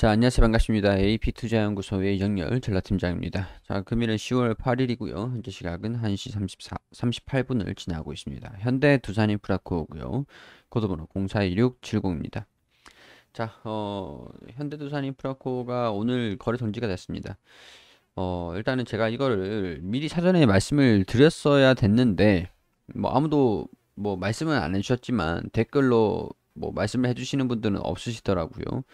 자, 안녕하세요. 반갑습니다. AP투자연구소의 이정열 전략팀장입니다. 자, 금일은 10월 8일이고요. 현재 시각은 1시 38분을 지나고 있습니다. 현대 두산인프라코고요. 코드번호 041670입니다. 자, 현대 두산인프라코가 오늘 거래 정지가 됐습니다. 일단은 제가 이거를 미리 사전에 말씀을 드렸어야 됐는데, 뭐 아무도 뭐 말씀은 안 해주셨지만 댓글로 뭐 말씀을 해주시는 분들은 없으시더라고요.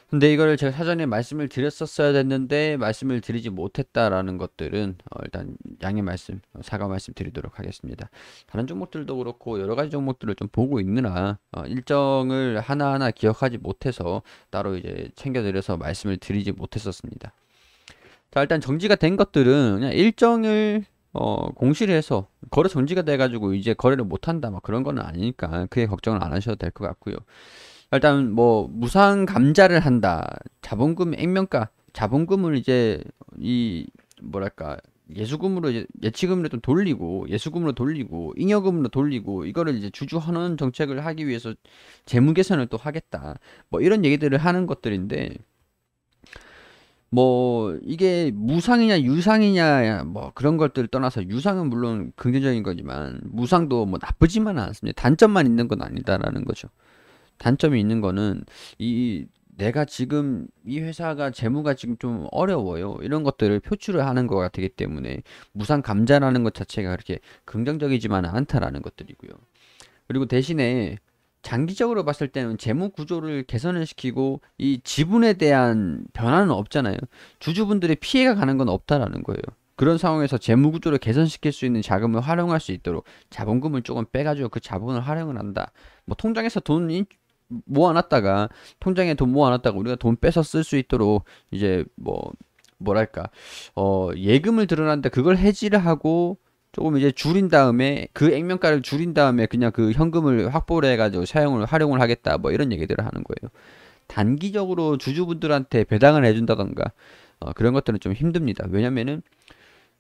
근데 이거를 제가 사전에 말씀을 드렸었어야 됐는데 말씀을 드리지 못했다라는 것들은 일단 양해 말씀, 사과 말씀 드리도록 하겠습니다. 다른 종목들도 그렇고 여러 가지 종목들을 좀 보고 있느라 일정을 하나하나 기억하지 못해서 따로 이제 챙겨드려서 말씀을 드리지 못했었습니다. 자, 일단 정지가 된 것들은 그냥 일정을 공시를 해서 거래 정지가 돼가지고 이제 거래를 못한다 막 그런 거는 아니니까 크게 걱정을 안 하셔도 될 것 같고요. 일단 뭐 무상 감자를 한다. 자본금 액면가 자본금을 이제 이 뭐랄까 예수금으로 이제 예치금으로 좀 돌리고 예수금으로 돌리고 잉여금으로 돌리고 이거를 이제 주주 환원 정책을 하기 위해서 재무 개선을 또 하겠다. 뭐 이런 얘기들을 하는 것들인데 뭐 이게 무상이냐 유상이냐 뭐 그런 것들을 떠나서 유상은 물론 긍정적인 거지만 무상도 뭐 나쁘지만은 않습니다. 단점만 있는 건 아니다라는 거죠. 단점이 있는 거는 이 내가 지금 이 회사가 재무가 지금 좀 어려워요. 이런 것들을 표출을 하는 것 같기 때문에 무상 감자라는 것 자체가 그렇게 긍정적이지만은 않다라는 것들이고요. 그리고 대신에 장기적으로 봤을 때는 재무 구조를 개선을 시키고 이 지분에 대한 변화는 없잖아요. 주주분들의 피해가 가는 건 없다라는 거예요. 그런 상황에서 재무 구조를 개선시킬 수 있는 자금을 활용할 수 있도록 자본금을 조금 빼가지고 그 자본을 활용을 한다. 뭐 통장에서 돈 모아놨다가 통장에 돈 모아놨다가 우리가 돈 빼서 쓸 수 있도록 이제 뭐 뭐랄까 예금을 들어놨는데 그걸 해지를 하고 조금 이제 줄인 다음에 그 액면가를 줄인 다음에 그냥 그 현금을 확보를 해가지고 사용을 활용을 하겠다 뭐 이런 얘기들을 하는 거예요. 단기적으로 주주분들한테 배당을 해준다던가 그런 것들은 좀 힘듭니다. 왜냐면은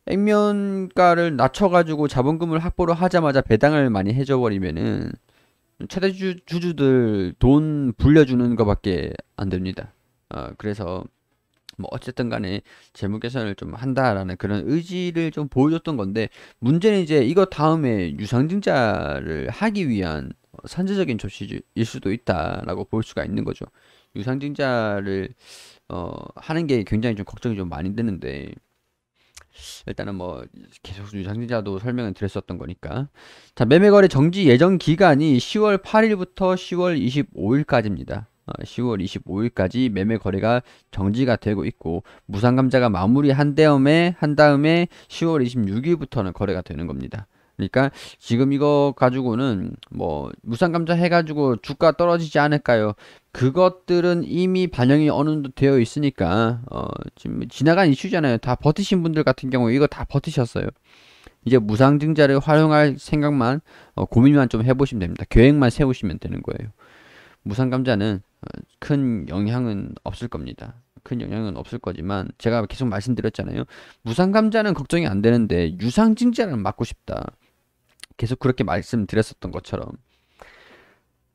액면가를 낮춰가지고 자본금을 확보를 하자마자 배당을 많이 해줘 버리면은 최대 주주들 돈 불려주는 것밖에 안 됩니다. 그래서 뭐 어쨌든 간에 재무 개선을 좀 한다라는 그런 의지를 좀 보여줬던 건데 문제는 이제 이거 다음에 유상증자를 하기 위한 선제적인 조치일 수도 있다라고 볼 수가 있는 거죠. 유상증자를 하는 게 굉장히 좀 걱정이 좀 많이 되는데 일단은 뭐 계속 유상증자도 설명을 드렸었던 거니까. 자, 매매거래 정지 예정 기간이 10월 8일부터 10월 25일까지입니다. 10월 25일까지 매매 거래가 정지가 되고 있고 무상감자가 마무리한 다음에 10월 26일부터는 거래가 되는 겁니다. 그러니까 지금 이거 가지고는 뭐 무상감자 해가지고 주가 떨어지지 않을까요? 그것들은 이미 반영이 어느 정도 되어 있으니까 지금 지나간 이슈잖아요. 다 버티신 분들 같은 경우에 이거 다 버티셨어요. 이제 무상증자를 활용할 생각만 고민만 좀 해보시면 됩니다. 계획만 세우시면 되는 거예요. 무상감자는 큰 영향은 없을 겁니다. 큰 영향은 없을 거지만 제가 계속 말씀드렸잖아요. 무상감자는 걱정이 안 되는데 유상증자는 막고 싶다. 계속 그렇게 말씀드렸었던 것처럼.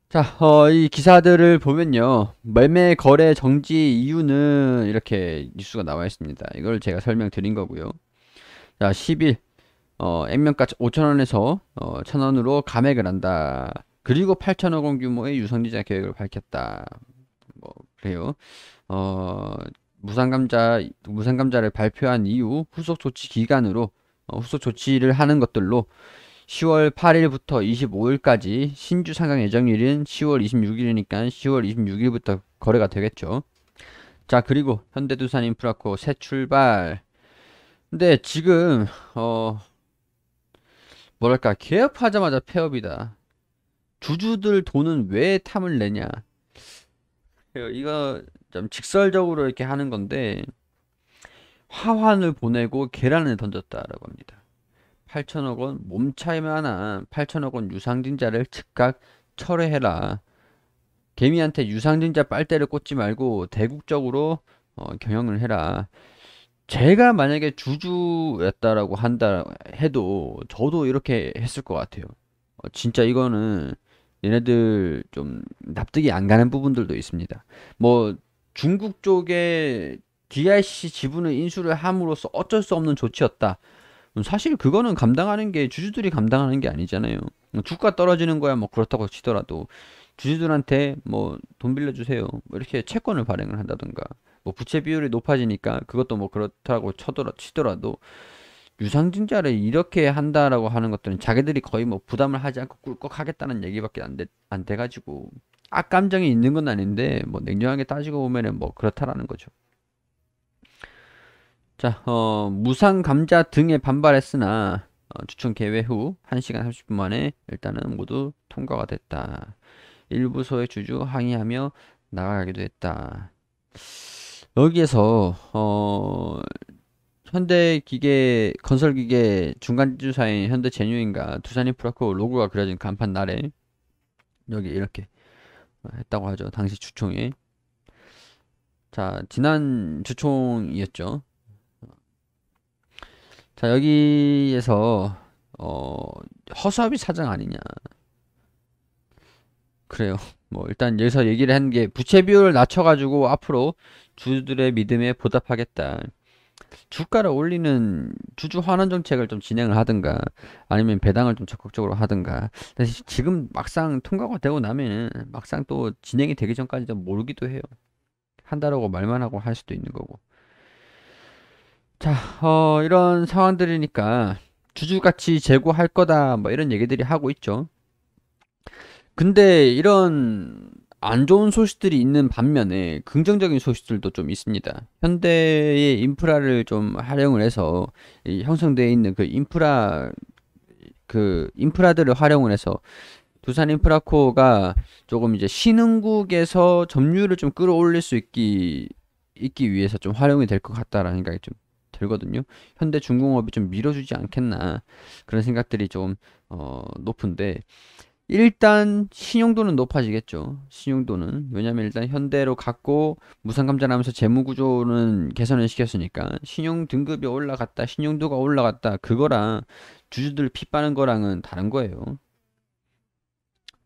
자, 이 기사들을 보면요. 매매 거래 정지 이유는 이렇게 뉴스가 나와 있습니다. 이걸 제가 설명드린 거고요. 자, 10일, 액면가 5천원에서 1,000원으로 감액을 한다. 그리고 8천억 원 규모의 유상증자 계획을 밝혔다. 뭐, 그래요. 어, 무상감자를 발표한 이후 후속 조치 기간으로, 후속 조치를 하는 것들로 10월 8일부터 25일까지 신주 상장 예정일은 10월 26일이니까 10월 26일부터 거래가 되겠죠. 자, 그리고 현대두산인프라코 새 출발. 근데 지금 뭐랄까 개업하자마자 폐업이다. 주주들 돈은 왜 탐을 내냐? 이거 좀 직설적으로 이렇게 하는 건데 화환을 보내고 계란을 던졌다라고 합니다. 8천억 원 몸차이만한 8천억 원 유상증자를 즉각 철회해라. 개미한테 유상증자 빨대를 꽂지 말고 대국적으로 경영을 해라. 제가 만약에 주주였다라고 한다 해도 저도 이렇게 했을 것 같아요. 진짜 이거는 얘네들 좀 납득이 안 가는 부분들도 있습니다. 뭐 중국 쪽에 DRC 지분을 인수를 함으로써 어쩔 수 없는 조치였다. 사실 그거는 감당하는 게 주주들이 감당하는 게 아니잖아요. 주가 떨어지는 거야 뭐 그렇다고 치더라도 주주들한테 뭐 돈 빌려주세요. 뭐 이렇게 채권을 발행을 한다든가 뭐 부채 비율이 높아지니까 그것도 뭐 그렇다고 치더라도 유상증자를 이렇게 한다라고 하는 것들은 자기들이 거의 뭐 부담을 하지 않고 꿀꺽 하겠다는 얘기밖에 안 돼가지고 악감정이 있는 건 아닌데 뭐 냉정하게 따지고 보면은 뭐 그렇다라는 거죠. 자, 무상 감자 등에 반발했으나 추천 개회 후 1시간 30분 만에 일단은 모두 통과가 됐다. 일부 소액 주주 항의하며 나가기도 했다. 여기에서 현대기계 건설기계 중간주사인 현대제뉴인가 두산인프라코 로고가 그려진 간판 날에 여기 이렇게 했다고 하죠. 당시 주총에. 자, 지난 주총이었죠. 자, 여기에서 허수아비 사장 아니냐. 그래요. 뭐 일단 여기서 얘기를 한 게 부채 비율을 낮춰가지고 앞으로 주주들의 믿음에 보답하겠다. 주가를 올리는 주주 환원 정책을 좀 진행을 하든가 아니면 배당을 좀 적극적으로 하든가. 근데 지금 막상 통과가 되고 나면은 막상 또 진행이 되기 전까지 좀 모르기도 해요. 한다라고 말만 하고 할 수도 있는 거고. 자, 이런 상황들이니까 주주가치 제고할 거다 뭐 이런 얘기들이 하고 있죠. 근데 이런 안 좋은 소식들이 있는 반면에 긍정적인 소식들도 좀 있습니다. 현대의 인프라를 좀 활용을 해서 이 형성되어 있는 그 인프라들을 활용을 해서 두산 인프라코가 조금 이제 신흥국에서 점유율을 좀 끌어올릴 수 있기 위해서 좀 활용이 될 것 같다라는 생각이 좀 들거든요. 현대중공업이 좀 밀어주지 않겠나 그런 생각들이 좀 높은데 일단 신용도는 높아지겠죠. 신용도는 왜냐면 일단 현대로 갖고 무상감자하면서 재무구조는 개선을 시켰으니까 신용 등급이 올라갔다, 신용도가 올라갔다 그거랑 주주들 피 빠는 거랑은 다른 거예요.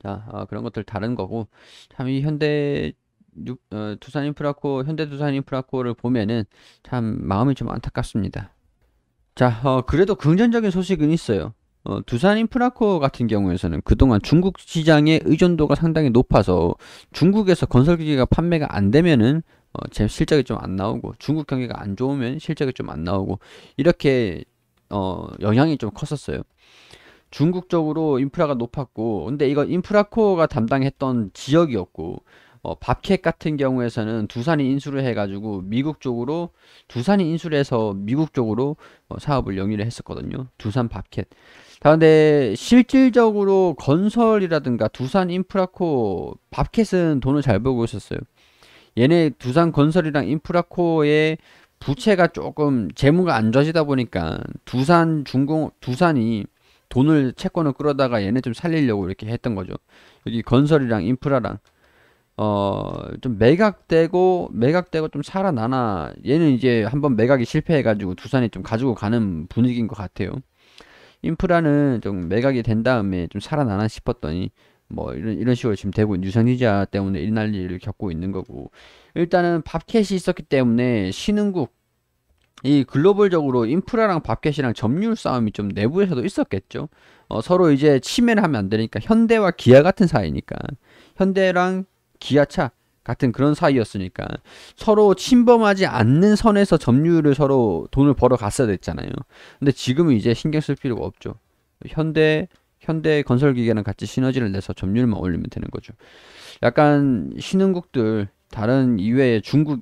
자, 그런 것들 다른 거고 참 이 두산인프라코 현대 두산인프라코를 보면은 참 마음이 좀 안타깝습니다. 자, 그래도 긍정적인 소식은 있어요. 두산인프라코 같은 경우에서는 그동안 중국 시장의 의존도가 상당히 높아서 중국에서 건설기계가 판매가 안 되면은 제 실적이 좀 안 나오고 중국 경기가 안 좋으면 실적이 좀 안 나오고 이렇게 영향이 좀 컸었어요. 중국 쪽으로 인프라가 높았고 근데 이거 인프라코어가 담당했던 지역이었고 밥캣 같은 경우에서는 두산이 인수를 해가지고 미국 쪽으로 두산이 인수를 해서 미국 쪽으로 사업을 영위를 했었거든요. 두산 밥캣. 근데 실질적으로 건설이라든가 두산 인프라코 밥캣은 돈을 잘 벌고 있었어요. 얘네 두산 건설이랑 인프라코의 부채가 조금 재무가 안 좋아지다 보니까 두산이 돈을 채권을 끌어다가 얘네 좀 살리려고 이렇게 했던 거죠. 여기 건설이랑 인프라랑 좀 매각되고 좀 살아나나 얘는 이제 한번 매각이 실패해가지고 두산이 좀 가지고 가는 분위기인 것 같아요. 인프라는 좀 매각이 된 다음에 좀 살아나나 싶었더니 뭐 이런 식으로 지금 되고 유상증자 때문에 이 난리를 겪고 있는 거고 일단은 밥캣이 있었기 때문에 신흥국 이 글로벌적으로 인프라랑 밥캣이랑 점유율 싸움이 좀 내부에서도 있었겠죠. 서로 이제 침해를 하면 안 되니까 현대와 기아 같은 사이니까 현대랑 기아차 같은 그런 사이였으니까 서로 침범하지 않는 선에서 점유율을 서로 돈을 벌어 갔어야 됐잖아요. 근데 지금은 이제 신경 쓸 필요가 없죠. 현대 건설기계랑 같이 시너지를 내서 점유율만 올리면 되는 거죠. 약간 신흥국들 다른 이외에 중국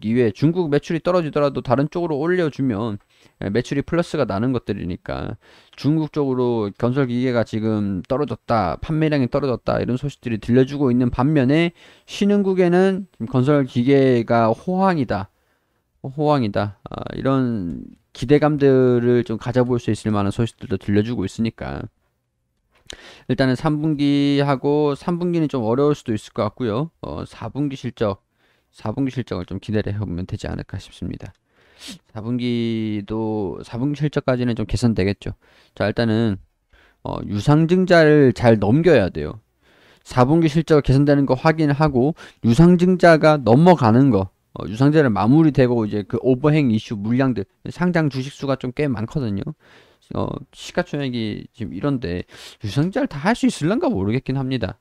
매출이 떨어지더라도 다른 쪽으로 올려주면 매출이 플러스가 나는 것들이니까 중국 쪽으로 건설기계가 지금 떨어졌다 판매량이 떨어졌다 이런 소식들이 들려주고 있는 반면에 신흥국에는 건설기계가 호황이다 이런 기대감들을 좀 가져볼 수 있을 만한 소식들도 들려주고 있으니까 일단은 3분기는 좀 어려울 수도 있을 것 같고요. 4분기 실적을 좀 기대를 해보면 되지 않을까 싶습니다. 4분기 실적까지는 좀 개선되겠죠. 자, 일단은 유상증자를 잘 넘겨야 돼요. 4분기 실적 개선되는 거 확인하고 유상증자가 넘어가는 거 유상증자를 마무리되고 이제 그 오버행 이슈 물량들 상장 주식 수가 좀 꽤 많거든요. 시가총액이 지금 이런데 유상증자를 다 할 수 있을런가 모르겠긴 합니다.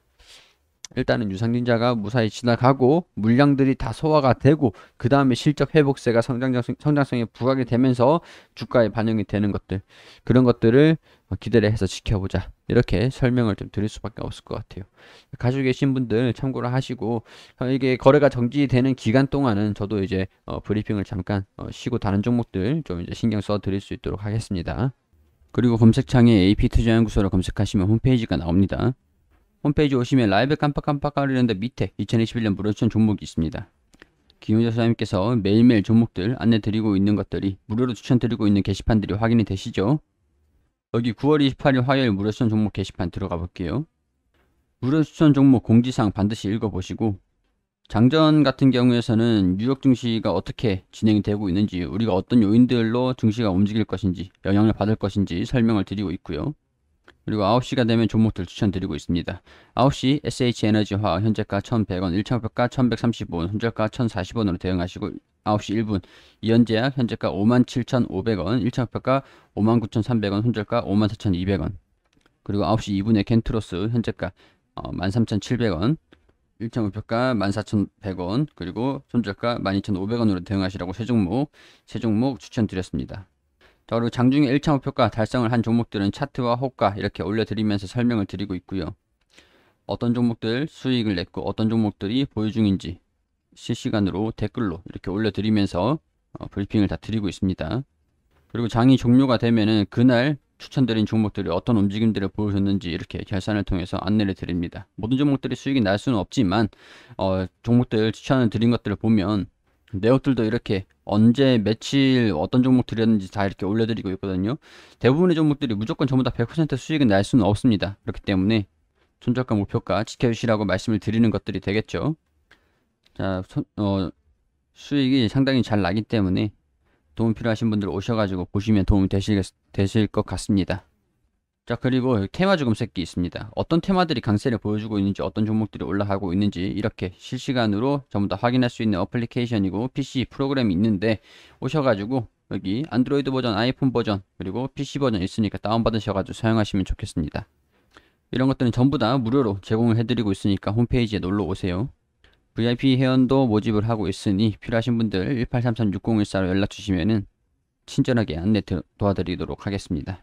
일단은 유상증자가 무사히 지나가고 물량들이 다 소화가 되고 그 다음에 실적 회복세가 성장성에 부각이 되면서 주가에 반영이 되는 것들, 그런 것들을 기대를 해서 지켜보자, 이렇게 설명을 좀 드릴 수밖에 없을 것 같아요. 가지고 계신 분들 참고를 하시고, 이게 거래가 정지되는 기간 동안은 저도 이제 브리핑을 잠깐 쉬고 다른 종목들 좀 이제 신경 써 드릴 수 있도록 하겠습니다. 그리고 검색창에 AP투자연구소를 검색하시면 홈페이지가 나옵니다. 홈페이지 오시면 라이브 깜빡깜빡거리는데 밑에 2021년 무료추천 종목이 있습니다. 김효재 소장님께서 매일매일 종목들 안내 드리고 있는 것들이 무료로 추천드리고 있는 게시판들이 확인이 되시죠? 여기 9월 28일 화요일 무료추천 종목 게시판 들어가 볼게요. 무료추천 종목 공지사항 반드시 읽어보시고, 장전 같은 경우에서는 뉴욕 증시가 어떻게 진행이 되고 있는지, 우리가 어떤 요인들로 증시가 움직일 것인지, 영향을 받을 것인지 설명을 드리고 있고요. 그리고 9시가 되면 종목들 추천드리고 있습니다. 9시 SH에너지화학 현재가 1100원, 1차목표가 1135원, 손절가 1040원으로 대응하시고, 9시 1분 이현제약 현재가 57,500원, 1차목표가 59,300원, 손절가 54,200원. 그리고 9시 2분에 켄트로스 현재가 13,700원, 1차 목표가 14,100원, 그리고 손절가 12,500원으로 대응하시라고 세 종목 추천드렸습니다. 자, 그리고 장중에 1차 목표가 달성을 한 종목들은 차트와 호가 이렇게 올려드리면서 설명을 드리고 있고요. 어떤 종목들 수익을 냈고 어떤 종목들이 보유 중인지 실시간으로 댓글로 이렇게 올려드리면서 브리핑을 다 드리고 있습니다. 그리고 장이 종료가 되면은 그날 추천드린 종목들이 어떤 움직임들을 보여줬는지 이렇게 결산을 통해서 안내를 드립니다. 모든 종목들이 수익이 날 수는 없지만 종목들 추천을 드린 것들을 보면 내역들도 이렇게 언제 며칠 어떤 종목 드렸는지 다 이렇게 올려드리고 있거든요. 대부분의 종목들이 무조건 전부 다 100% 수익은 날 수는 없습니다. 그렇기 때문에 손절가 목표가 지켜주시라고 말씀을 드리는 것들이 되겠죠. 자, 수익이 상당히 잘 나기 때문에 도움 필요하신 분들 오셔가지고 보시면 도움이 되실 것 같습니다. 자, 그리고 테마주 검색기 있습니다. 어떤 테마들이 강세를 보여주고 있는지, 어떤 종목들이 올라가고 있는지 이렇게 실시간으로 전부 다 확인할 수 있는 어플리케이션이고 PC 프로그램이 있는데, 오셔가지고 여기 안드로이드 버전, 아이폰 버전, 그리고 PC 버전 있으니까 다운받으셔가지고 사용하시면 좋겠습니다. 이런 것들은 전부 다 무료로 제공을 해드리고 있으니까 홈페이지에 놀러 오세요. VIP 회원도 모집을 하고 있으니 필요하신 분들 1833-6014로 연락 주시면은 친절하게 안내 도와드리도록 하겠습니다.